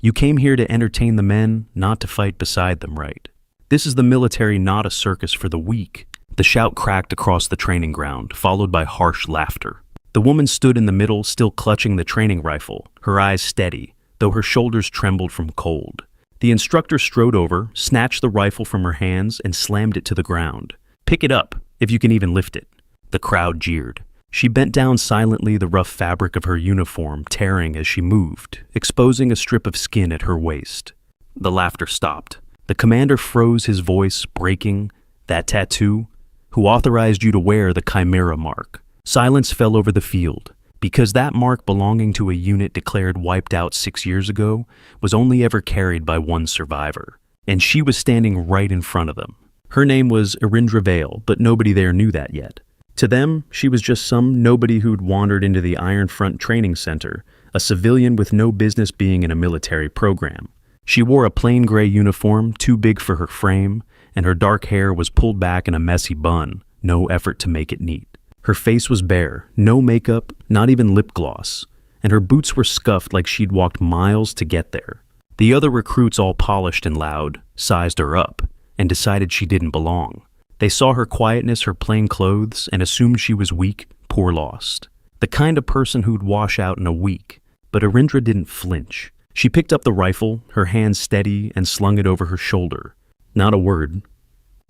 You came here to entertain the men, not to fight beside them, right? This is the military, not a circus for the weak. The shout cracked across the training ground, followed by harsh laughter. The woman stood in the middle, still clutching the training rifle, her eyes steady, though her shoulders trembled from cold. The instructor strode over, snatched the rifle from her hands, and slammed it to the ground. "Pick it up, if you can even lift it." The crowd jeered. She bent down silently, the rough fabric of her uniform tearing as she moved, exposing a strip of skin at her waist. The laughter stopped. The commander froze, his voice breaking. "That tattoo? Who authorized you to wear the Chimera mark?" Silence fell over the field, because that mark belonging to a unit declared wiped out 6 years ago was only ever carried by one survivor, and she was standing right in front of them. Her name was Arindra Vale, but nobody there knew that yet. To them, she was just some nobody who'd wandered into the Iron Front Training Center, a civilian with no business being in a military program. She wore a plain gray uniform, too big for her frame, and her dark hair was pulled back in a messy bun, no effort to make it neat. Her face was bare, no makeup, not even lip gloss, and her boots were scuffed like she'd walked miles to get there. The other recruits, all polished and loud, sized her up and decided she didn't belong. They saw her quietness, her plain clothes, and assumed she was weak, poor lost. The kind of person who'd wash out in a week. But Arindra didn't flinch. She picked up the rifle, her hand steady, and slung it over her shoulder. Not a word.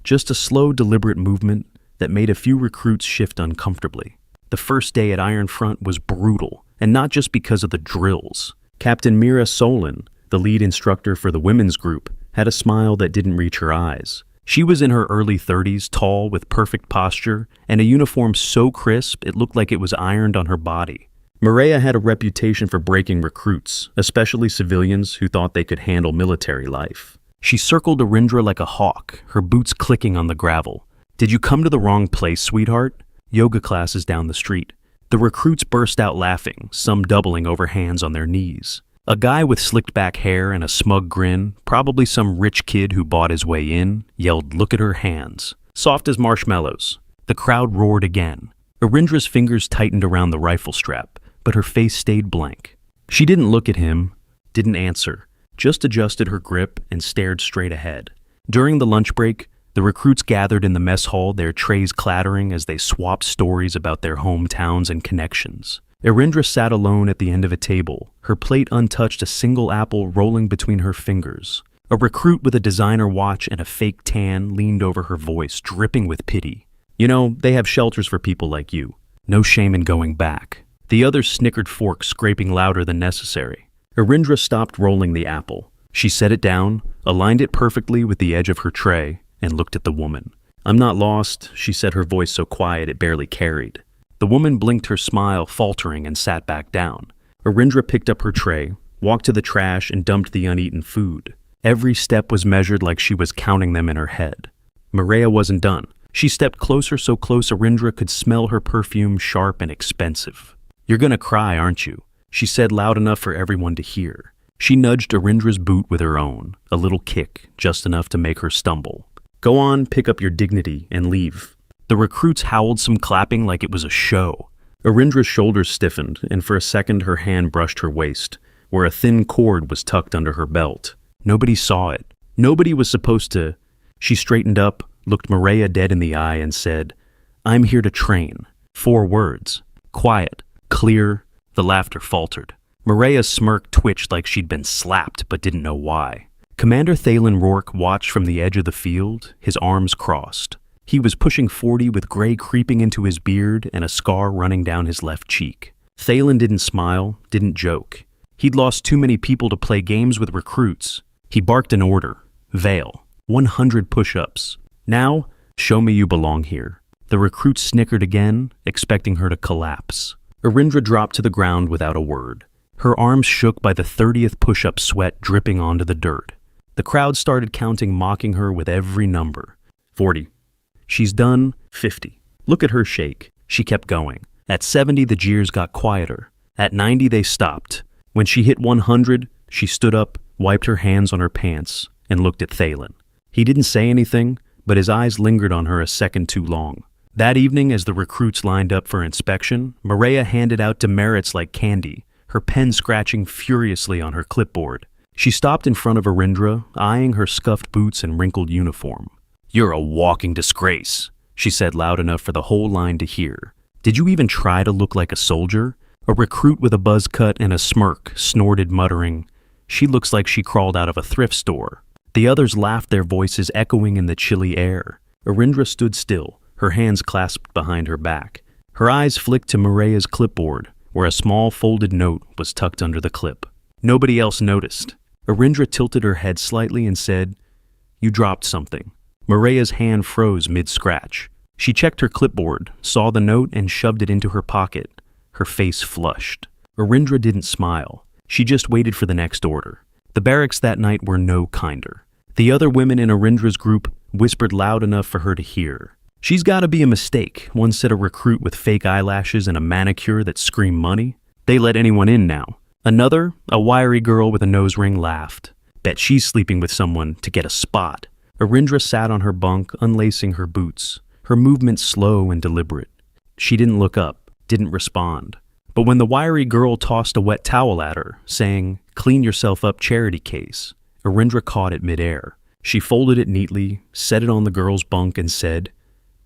Just a slow, deliberate movement that made a few recruits shift uncomfortably. The first day at Iron Front was brutal, and not just because of the drills. Captain Mira Solon, the lead instructor for the women's group, had a smile that didn't reach her eyes. She was in her early 30s, tall, with perfect posture, and a uniform so crisp it looked like it was ironed on her body. Maria had a reputation for breaking recruits, especially civilians who thought they could handle military life. She circled Arindra like a hawk, her boots clicking on the gravel. "Did you come to the wrong place, sweetheart?" Yoga classes down the street. The recruits burst out laughing, some doubling over hands on their knees. A guy with slicked back hair and a smug grin, probably some rich kid who bought his way in, yelled, "Look at her hands. Soft as marshmallows." The crowd roared again. Arindra's fingers tightened around the rifle strap, but her face stayed blank. She didn't look at him, didn't answer, just adjusted her grip and stared straight ahead. During the lunch break, the recruits gathered in the mess hall, their trays clattering as they swapped stories about their hometowns and connections. Arindra sat alone at the end of a table, her plate untouched, a single apple rolling between her fingers. A recruit with a designer watch and a fake tan leaned over her, voice dripping with pity. "You know, they have shelters for people like you. No shame in going back." The other snickered, fork scraping louder than necessary. Arindra stopped rolling the apple. She set it down, aligned it perfectly with the edge of her tray, and looked at the woman. "I'm not lost," she said, her voice so quiet it barely carried. The woman blinked, her smile faltering, and sat back down. Arindra picked up her tray, walked to the trash, and dumped the uneaten food. Every step was measured like she was counting them in her head. Maria wasn't done. She stepped closer, so close Arindra could smell her perfume, sharp and expensive. "You're gonna cry, aren't you?" she said, loud enough for everyone to hear. She nudged Arindra's boot with her own, a little kick, just enough to make her stumble. "Go on, pick up your dignity, and leave." The recruits howled, some clapping like it was a show. Arindra's shoulders stiffened, and for a second her hand brushed her waist, where a thin cord was tucked under her belt. Nobody saw it. Nobody was supposed to. She straightened up, looked Maria dead in the eye, and said, "I'm here to train." 4 words. Quiet, clear. The laughter faltered. Maria's smirk twitched like she'd been slapped, but didn't know why. Commander Thalen Rourke watched from the edge of the field, his arms crossed. He was pushing 40 with gray creeping into his beard and a scar running down his left cheek. Thalen didn't smile, didn't joke. He'd lost too many people to play games with recruits. He barked an order. Vale. 100 push-ups. Now, show me you belong here. The recruit snickered again, expecting her to collapse. Arindra dropped to the ground without a word. Her arms shook by the 30th push-up, sweat dripping onto the dirt. The crowd started counting, mocking her with every number. 40. She's done. 50. Look at her shake. She kept going. At 70, the jeers got quieter. At 90, they stopped. When she hit 100, she stood up, wiped her hands on her pants, and looked at Thalen. He didn't say anything, but his eyes lingered on her a second too long. That evening, as the recruits lined up for inspection, Maria handed out demerits like candy, her pen scratching furiously on her clipboard. She stopped in front of Arindra, eyeing her scuffed boots and wrinkled uniform. "You're a walking disgrace," she said loud enough for the whole line to hear. "Did you even try to look like a soldier?" A recruit with a buzz cut and a smirk snorted, muttering, "She looks like she crawled out of a thrift store." The others laughed, their voices echoing in the chilly air. Arindra stood still, her hands clasped behind her back. Her eyes flicked to Maria's clipboard, where a small folded note was tucked under the clip. Nobody else noticed. Arindra tilted her head slightly and said, "You dropped something." Maria's hand froze mid-scratch. She checked her clipboard, saw the note, and shoved it into her pocket. Her face flushed. Arindra didn't smile. She just waited for the next order. The barracks that night were no kinder. The other women in Arindra's group whispered loud enough for her to hear. "She's gotta be a mistake," one said, a recruit with fake eyelashes and a manicure that screamed money. "They let anyone in now." Another, a wiry girl with a nose ring, laughed. "Bet she's sleeping with someone to get a spot." Arindra sat on her bunk, unlacing her boots, her movements slow and deliberate. She didn't look up, didn't respond. But when the wiry girl tossed a wet towel at her, saying, "Clean yourself up, charity case," Arindra caught it midair. She folded it neatly, set it on the girl's bunk, and said,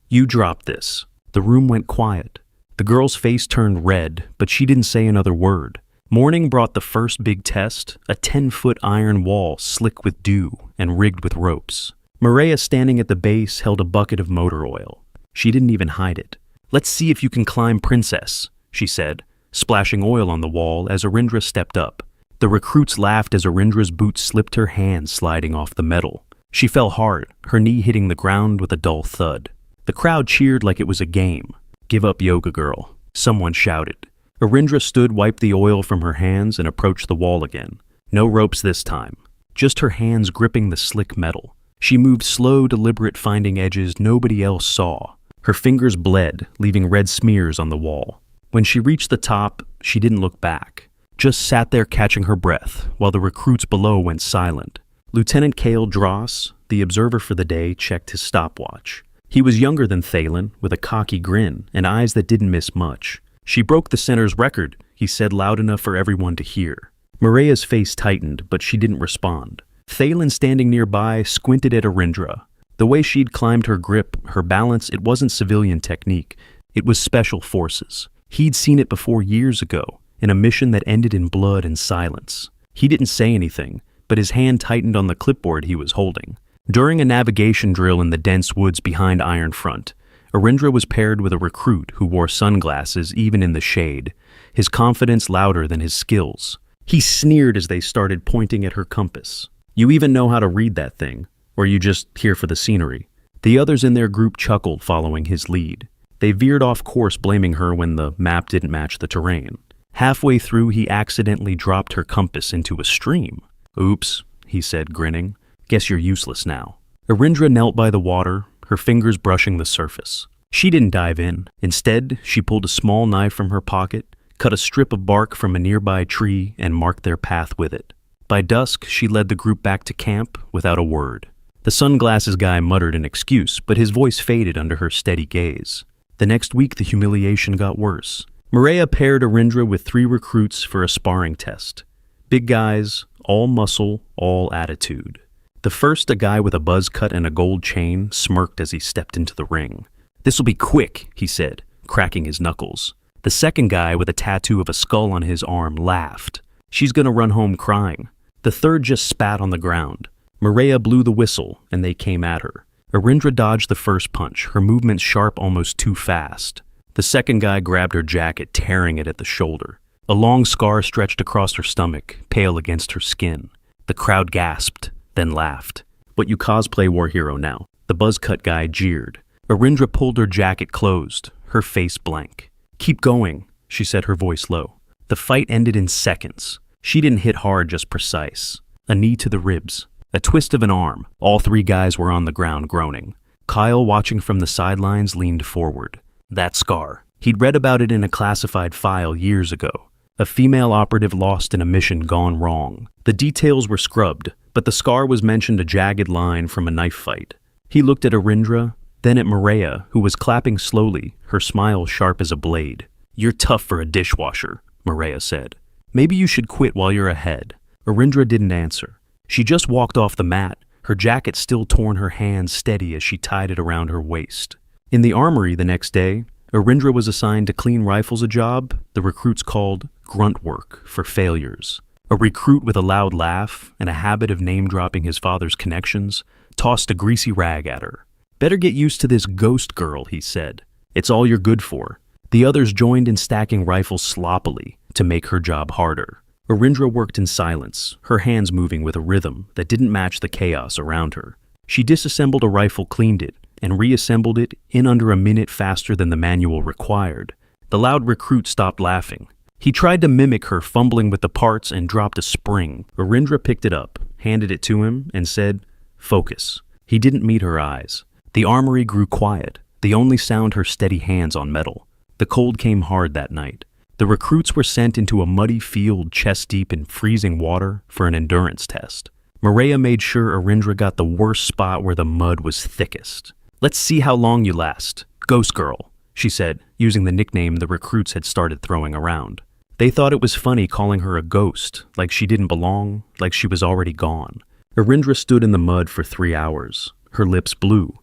"You drop this." The room went quiet. The girl's face turned red, but she didn't say another word. Morning brought the first big test, a 10-foot iron wall slick with dew and rigged with ropes. Maria, standing at the base, held a bucket of motor oil. She didn't even hide it. "Let's see if you can climb, princess," she said, splashing oil on the wall as Arindra stepped up. The recruits laughed as Arindra's boots slipped, her hand sliding off the metal. She fell hard, her knee hitting the ground with a dull thud. The crowd cheered like it was a game. "Give up, yoga girl," someone shouted. Arindra stood, wiped the oil from her hands, and approached the wall again. No ropes this time, just her hands gripping the slick metal. She moved slow, deliberate, finding edges nobody else saw. Her fingers bled, leaving red smears on the wall. When she reached the top, she didn't look back, just sat there catching her breath, while the recruits below went silent. Lieutenant Cale Dross, the observer for the day, checked his stopwatch. He was younger than Thalen, with a cocky grin and eyes that didn't miss much. "She broke the center's record," he said loud enough for everyone to hear. Maria's face tightened, but she didn't respond. Thalen, standing nearby, squinted at Arindra. The way she'd climbed, her grip, her balance, it wasn't civilian technique. It was special forces. He'd seen it before years ago, in a mission that ended in blood and silence. He didn't say anything, but his hand tightened on the clipboard he was holding. During a navigation drill in the dense woods behind Iron Front, Arindra was paired with a recruit who wore sunglasses even in the shade, his confidence louder than his skills. He sneered as they started pointing at her compass. "You even know how to read that thing, or you just here for the scenery?" The others in their group chuckled following his lead. They veered off course, blaming her when the map didn't match the terrain. Halfway through, he accidentally dropped her compass into a stream. "Oops," he said, grinning. "Guess you're useless now." Arindra knelt by the water, her fingers brushing the surface. She didn't dive in. Instead, she pulled a small knife from her pocket, cut a strip of bark from a nearby tree, and marked their path with it. By dusk, she led the group back to camp without a word. The sunglasses guy muttered an excuse, but his voice faded under her steady gaze. The next week, the humiliation got worse. Maria paired Arindra with 3 recruits for a sparring test. Big guys, all muscle, all attitude. The first, a guy with a buzz cut and a gold chain, smirked as he stepped into the ring. "This'll be quick," he said, cracking his knuckles. The second guy, with a tattoo of a skull on his arm, laughed. "She's gonna run home crying." The third just spat on the ground. Maria blew the whistle, and they came at her. Arindra dodged the first punch, her movements sharp, almost too fast. The second guy grabbed her jacket, tearing it at the shoulder. A long scar stretched across her stomach, pale against her skin. The crowd gasped, then laughed. "But you cosplay war hero now," the buzz-cut guy jeered. Arindra pulled her jacket closed, her face blank. "Keep going," she said, her voice low. The fight ended in seconds. She didn't hit hard, just precise. A knee to the ribs, a twist of an arm. All 3 guys were on the ground, groaning. Kyle, watching from the sidelines, leaned forward. That scar. He'd read about it in a classified file years ago. A female operative lost in a mission gone wrong. The details were scrubbed, but the scar was mentioned, a jagged line from a knife fight. He looked at Arindra, then at Maria, who was clapping slowly, her smile sharp as a blade. "You're tough for a dishwasher," Maria said. "Maybe you should quit while you're ahead." Arindra didn't answer. She just walked off the mat, her jacket still torn, her hands steady as she tied it around her waist. In the armory the next day, Arindra was assigned to clean rifles, a job the recruits called grunt work for failures. A recruit with a loud laugh and a habit of name-dropping his father's connections tossed a greasy rag at her. "Better get used to this ghost girl," he said. "It's all you're good for." The others joined in stacking rifles sloppily to make her job harder. Arindra worked in silence, her hands moving with a rhythm that didn't match the chaos around her. She disassembled a rifle, cleaned it, and reassembled it in under a minute faster than the manual required. The loud recruit stopped laughing. He tried to mimic her, fumbling with the parts, and dropped a spring. Arindra picked it up, handed it to him, and said, "Focus." He didn't meet her eyes. The armory grew quiet, the only sound her steady hands on metal. The cold came hard that night. The recruits were sent into a muddy field chest deep in freezing water for an endurance test. Maria made sure Arindra got the worst spot where the mud was thickest. "Let's see how long you last. Ghost Girl," she said, using the nickname the recruits had started throwing around. They thought it was funny calling her a ghost, like she didn't belong, like she was already gone. Arindra stood in the mud for 3 hours, her lips blue,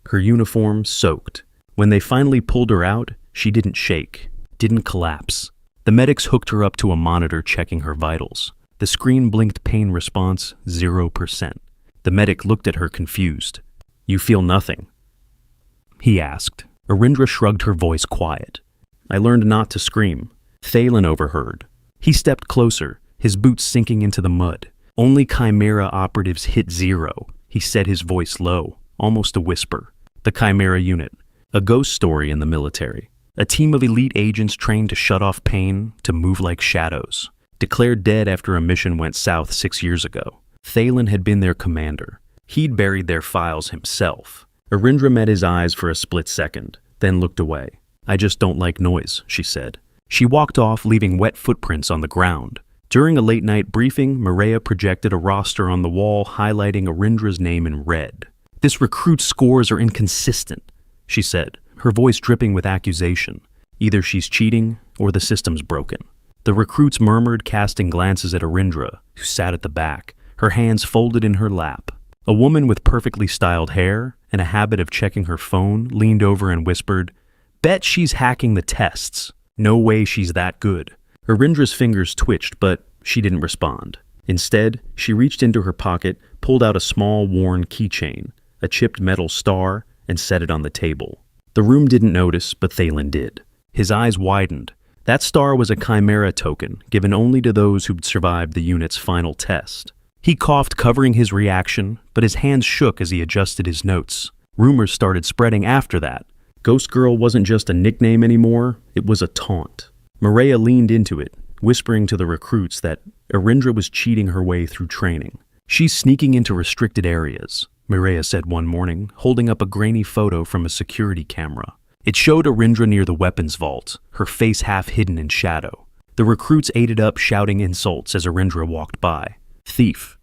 her uniform soaked. When they finally pulled her out, she didn't shake, didn't collapse. The medics hooked her up to a monitor checking her vitals. The screen blinked pain response 0%. The medic looked at her confused. "You feel nothing?" he asked. Arindra shrugged, her voice quiet. "I learned not to scream." Thalen overheard. He stepped closer, his boots sinking into the mud. "Only Chimera operatives hit 0, he said, his voice low, almost a whisper. The Chimera unit, a ghost story in the military. A team of elite agents trained to shut off pain, to move like shadows. Declared dead after a mission went south 6 years ago. Thalen had been their commander. He'd buried their files himself. Arindra met his eyes for a split second, then looked away. "I just don't like noise," she said. She walked off, leaving wet footprints on the ground. During a late-night briefing, Maria projected a roster on the wall highlighting Arindra's name in red. "This recruit's scores are inconsistent," she said, her voice dripping with accusation. "Either she's cheating or the system's broken." The recruits murmured, casting glances at Arindra, who sat at the back, her hands folded in her lap. A woman with perfectly styled hair and a habit of checking her phone leaned over and whispered, "Bet she's hacking the tests. No way she's that good." Arindra's fingers twitched, but she didn't respond. Instead, she reached into her pocket, pulled out a small, worn keychain, a chipped metal star, and set it on the table. The room didn't notice, but Thalen did. His eyes widened. That star was a Chimera token, given only to those who'd survived the unit's final test. He coughed, covering his reaction, but his hands shook as he adjusted his notes. Rumors started spreading after that. Ghost Girl wasn't just a nickname anymore, it was a taunt. Maria leaned into it, whispering to the recruits that Arindra was cheating her way through training. "She's sneaking into restricted areas," Maria said one morning, holding up a grainy photo from a security camera. It showed Arindra near the weapons vault, her face half hidden in shadow. The recruits ate it up, shouting insults as Arindra walked by. "Thief."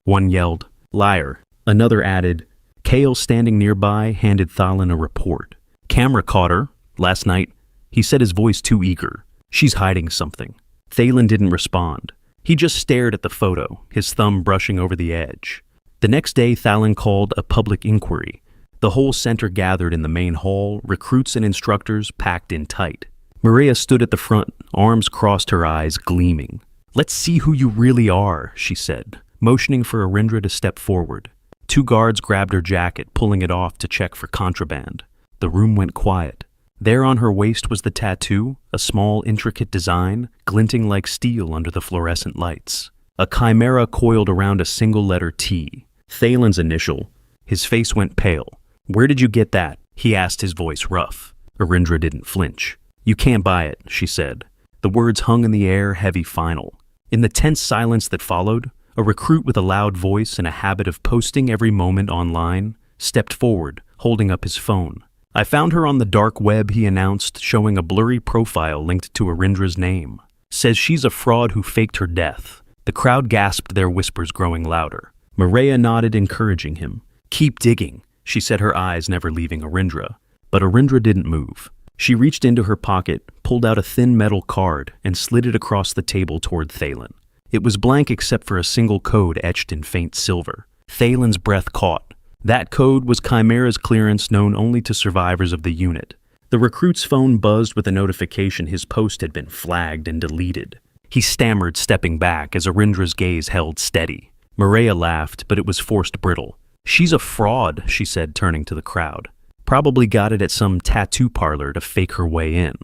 One yelled, "Liar." Another added. Kale, standing nearby, handed Thalen a report. "Camera caught her last night," he said, his voice too eager. "She's hiding something." Thalen didn't respond. He just stared at the photo, his thumb brushing over the edge. The next day, Thalen called a public inquiry. The whole center gathered in the main hall, recruits and instructors packed in tight. Maria stood at the front, arms crossed, her eyes gleaming. "Let's see who you really are," she said, motioning for Arindra to step forward. 2 guards grabbed her jacket, pulling it off to check for contraband. The room went quiet. There on her waist was the tattoo, a small, intricate design, glinting like steel under the fluorescent lights. A chimera coiled around a single letter T, Thalen's initial. His face went pale. "Where did you get that?" he asked, his voice rough. Arindra didn't flinch. "You can't buy it," she said. The words hung in the air, heavy, final. In the tense silence that followed, a recruit with a loud voice and a habit of posting every moment online stepped forward, holding up his phone. "I found her on the dark web," he announced, showing a blurry profile linked to Arindra's name. "Says she's a fraud who faked her death." The crowd gasped, their whispers growing louder. Maria nodded, encouraging him. "Keep digging," she said, her eyes never leaving Arindra. But Arindra didn't move. She reached into her pocket, pulled out a thin metal card, and slid it across the table toward Thalen. It was blank except for a single code etched in faint silver. Thalen's breath caught. That code was Chimera's clearance known only to survivors of the unit. The recruit's phone buzzed with a notification his post had been flagged and deleted. He stammered, stepping back as Arindra's gaze held steady. Maria laughed, but it was forced brittle. "She's a fraud," she said, turning to the crowd. "Probably got it at some tattoo parlor to fake her way in."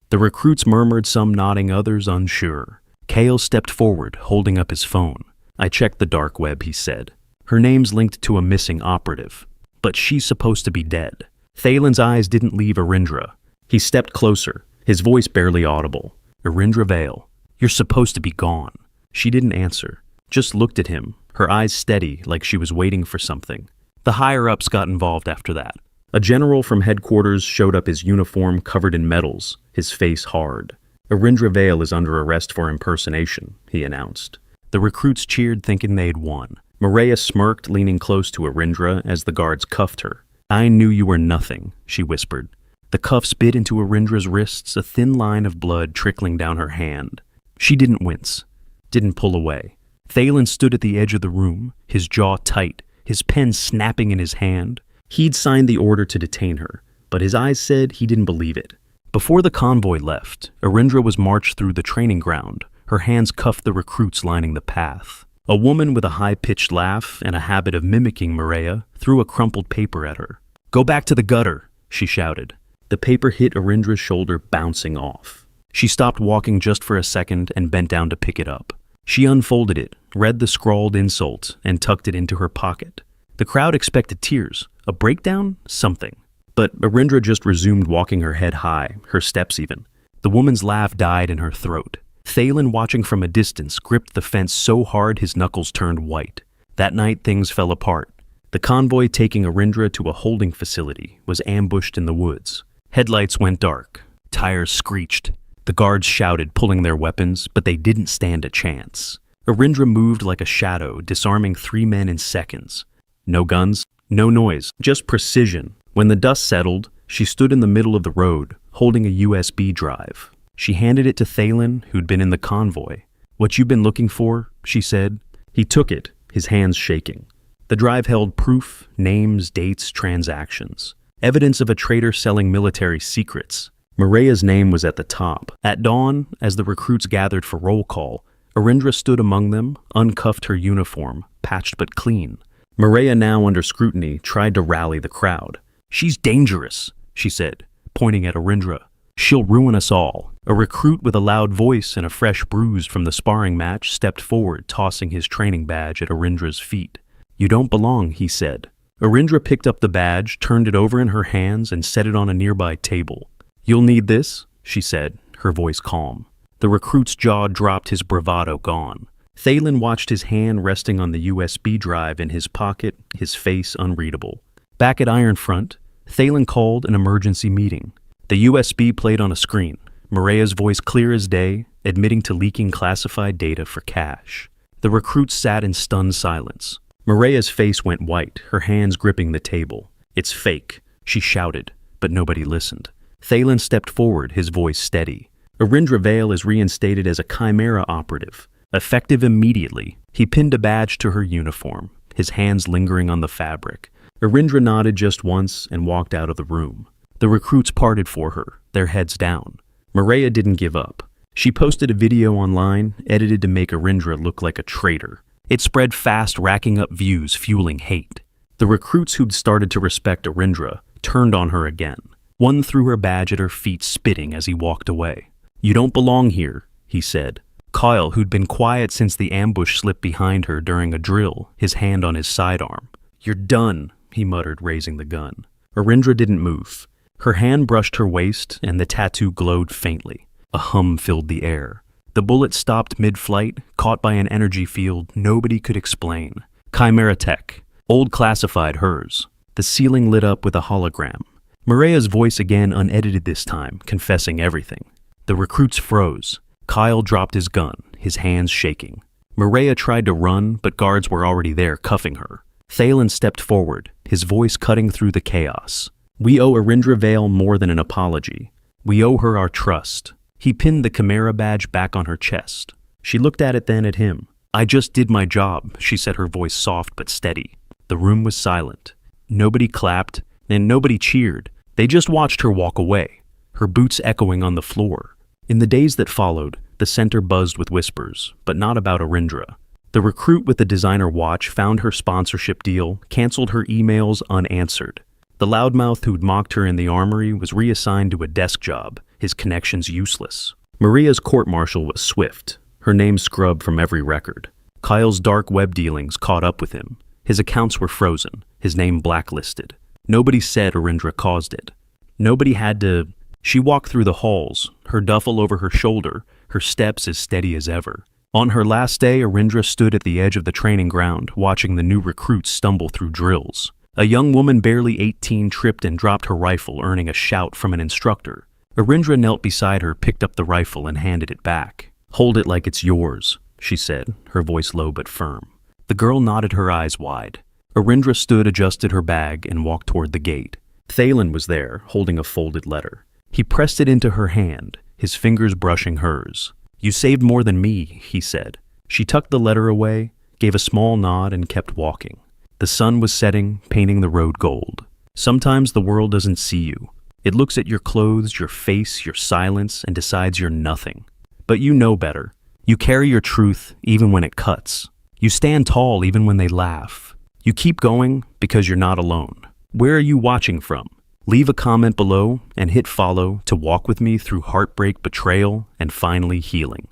The recruits murmured, some nodding, others unsure. Kale stepped forward, holding up his phone. "I checked the dark web," he said. "Her name's linked to a missing operative. But she's supposed to be dead." Thalen's eyes didn't leave Arindra. He stepped closer, his voice barely audible. "Arindra Vale, you're supposed to be gone." She didn't answer, just looked at him, her eyes steady like she was waiting for something. The higher-ups got involved after that. A general from headquarters showed up, his uniform covered in medals, his face hard. "Arindra Vale is under arrest for impersonation," he announced. The recruits cheered, thinking they'd won. Maria smirked, leaning close to Arindra as the guards cuffed her. "I knew you were nothing," she whispered. The cuffs bit into Arindra's wrists, a thin line of blood trickling down her hand. She didn't wince, didn't pull away. Thalen stood at the edge of the room, his jaw tight, his pen snapping in his hand. He'd signed the order to detain her, but his eyes said he didn't believe it. Before the convoy left, Arindra was marched through the training ground. Her hands cuffed the recruits lining the path. A woman with a high-pitched laugh and a habit of mimicking Maria threw a crumpled paper at her. "Go back to the gutter," she shouted. The paper hit Arindra's shoulder, bouncing off. She stopped walking just for a second and bent down to pick it up. She unfolded it, read the scrawled insult, and tucked it into her pocket. The crowd expected tears, a breakdown, something. But Arindra just resumed walking, her head high, her steps even. The woman's laugh died in her throat. Thalen, watching from a distance, gripped the fence so hard his knuckles turned white. That night, things fell apart. The convoy taking Arindra to a holding facility was ambushed in the woods. Headlights went dark. Tires screeched. The guards shouted, pulling their weapons, but they didn't stand a chance. Arindra moved like a shadow, disarming 3 men in seconds. No guns, no noise, just precision. When the dust settled, she stood in the middle of the road, holding a USB drive. She handed it to Thalen, who'd been in the convoy. "What you've been looking for," she said. He took it, his hands shaking. The drive held proof, names, dates, transactions. Evidence of a traitor selling military secrets. Maria's name was at the top. At dawn, as the recruits gathered for roll call, Arindra stood among them, uncuffed her uniform, patched but clean. Maria, now under scrutiny, tried to rally the crowd. "She's dangerous," she said, pointing at Arindra. "She'll ruin us all." A recruit with a loud voice and a fresh bruise from the sparring match stepped forward, tossing his training badge at Arindra's feet. "You don't belong," he said. Arindra picked up the badge, turned it over in her hands, and set it on a nearby table. "You'll need this," she said, her voice calm. The recruit's jaw dropped, his bravado gone. Thalen watched his hand resting on the USB drive in his pocket, his face unreadable. Back at Ironfront, Thalen called an emergency meeting. The USB played on a screen, Maria's voice clear as day, admitting to leaking classified data for cash. The recruits sat in stunned silence. Maria's face went white, her hands gripping the table. "It's fake," she shouted, but nobody listened. Thalen stepped forward, his voice steady. "Arindra Vale is reinstated as a Chimera operative, effective immediately." He pinned a badge to her uniform, his hands lingering on the fabric. Arindra nodded just once and walked out of the room. The recruits parted for her, their heads down. Maria didn't give up. She posted a video online, edited to make Arindra look like a traitor. It spread fast, racking up views, fueling hate. The recruits who'd started to respect Arindra turned on her again. One threw her badge at her feet, spitting as he walked away. "You don't belong here," he said. Kyle, who'd been quiet since the ambush, slipped behind her during a drill, his hand on his sidearm. "You're done," he muttered, raising the gun. Arindra didn't move. Her hand brushed her waist, and the tattoo glowed faintly. A hum filled the air. The bullet stopped mid-flight, caught by an energy field nobody could explain. Chimera tech. Old classified hers. The ceiling lit up with a hologram. Maria's voice again, unedited this time, confessing everything. The recruits froze. Kyle dropped his gun, his hands shaking. Maria tried to run, but guards were already there, cuffing her. Thalen stepped forward, his voice cutting through the chaos. "We owe Arindra Vale more than an apology. We owe her our trust." He pinned the Chimera badge back on her chest. She looked at it, then at him. I just did my job, she said, her voice soft but steady. The room was silent. Nobody clapped, and nobody cheered. They just watched her walk away, her boots echoing on the floor. In the days that followed, the center buzzed with whispers, but not about Arindra. The recruit with the designer watch found her sponsorship deal, canceled her emails unanswered. The loudmouth who'd mocked her in the armory was reassigned to a desk job, his connections useless. Maria's court-martial was swift, her name scrubbed from every record. Kyle's dark web dealings caught up with him. His accounts were frozen, his name blacklisted. Nobody said Arindra caused it. Nobody had to. She walked through the halls, her duffel over her shoulder, her steps as steady as ever. On her last day, Arindra stood at the edge of the training ground, watching the new recruits stumble through drills. A young woman barely 18 tripped and dropped her rifle, earning a shout from an instructor. Arindra knelt beside her, picked up the rifle, and handed it back. "Hold it like it's yours," she said, her voice low but firm. The girl nodded, her eyes wide. Arindra stood, adjusted her bag, and walked toward the gate. Thalen was there, holding a folded letter. He pressed it into her hand, his fingers brushing hers. "You saved more than me," he said. She tucked the letter away, gave a small nod, and kept walking. The sun was setting, painting the road gold. Sometimes the world doesn't see you. It looks at your clothes, your face, your silence, and decides you're nothing. But you know better. You carry your truth even when it cuts. You stand tall even when they laugh. You keep going because you're not alone. Where are you watching from? Leave a comment below and hit follow to walk with me through heartbreak, betrayal, and finally healing.